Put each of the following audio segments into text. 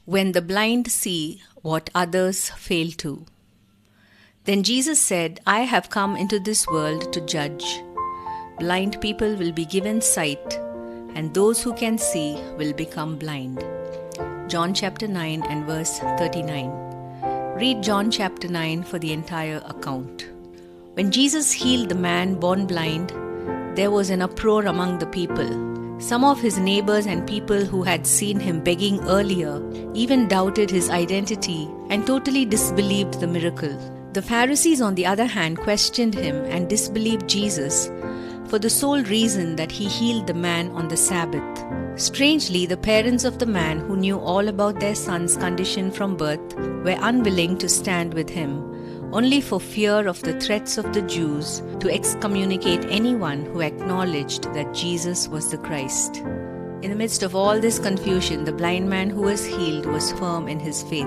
When the blind see what others fail to. Then Jesus said, I have come into this world to judge. Blind people will be given sight, and those who can see will become blind. John chapter 9 and verse 39. Read John chapter 9 for the entire account. When Jesus healed the man born blind, there was an uproar among the people. Some of his neighbors and people who had seen him begging earlier even doubted his identity and totally disbelieved the miracle. The Pharisees, on the other hand, questioned him and disbelieved Jesus for the sole reason that he healed the man on the Sabbath. Strangely, the parents of the man, who knew all about their son's condition from birth, were unwilling to stand with him, only for fear of the threats of the Jews to excommunicate anyone who acknowledged that Jesus was the Christ. In the midst of all this confusion, the blind man who was healed was firm in his faith.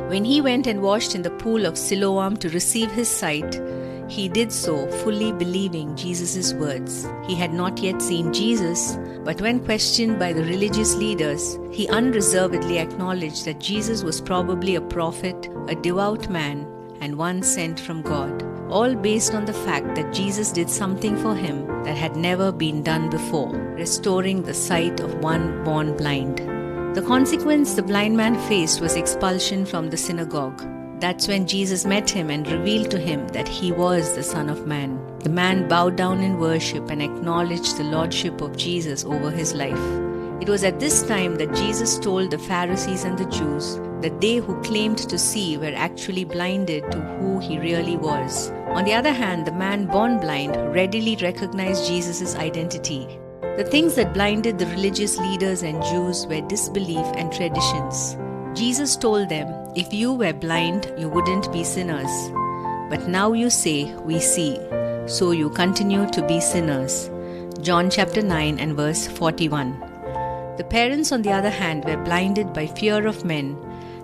When he went and washed in the pool of Siloam to receive his sight, he did so fully believing Jesus' words. He had not yet seen Jesus, but when questioned by the religious leaders, he unreservedly acknowledged that Jesus was probably a prophet, a devout man, and one sent from God, all based on the fact that Jesus did something for him that had never been done before, restoring the sight of one born blind. The consequence the blind man faced was expulsion from the synagogue. That's when Jesus met him and revealed to him that he was the Son of Man. The man bowed down in worship and acknowledged the lordship of Jesus over his life. It was at this time that Jesus told the Pharisees and the Jews that they who claimed to see were actually blinded to who he really was. On the other hand, the man born blind readily recognized Jesus' identity. The things that blinded the religious leaders and Jews were disbelief and traditions. Jesus told them, if you were blind, you wouldn't be sinners. But now you say, we see, so you continue to be sinners. John chapter 9 and verse 41. The parents, on the other hand, were blinded by fear of men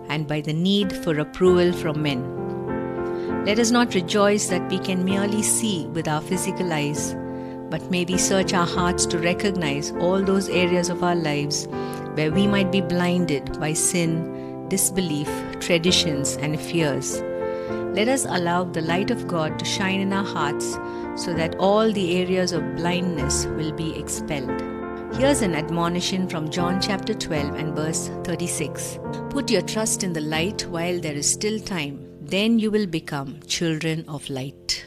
and by the need for approval from men. Let us not rejoice that we can merely see with our physical eyes, but may we search our hearts to recognize all those areas of our lives where we might be blinded by sin, disbelief, traditions, and fears. Let us allow the light of God to shine in our hearts so that all the areas of blindness will be expelled. Here's an admonition from John chapter 12 and verse 36. Put your trust in the light while there is still time. Then you will become children of light.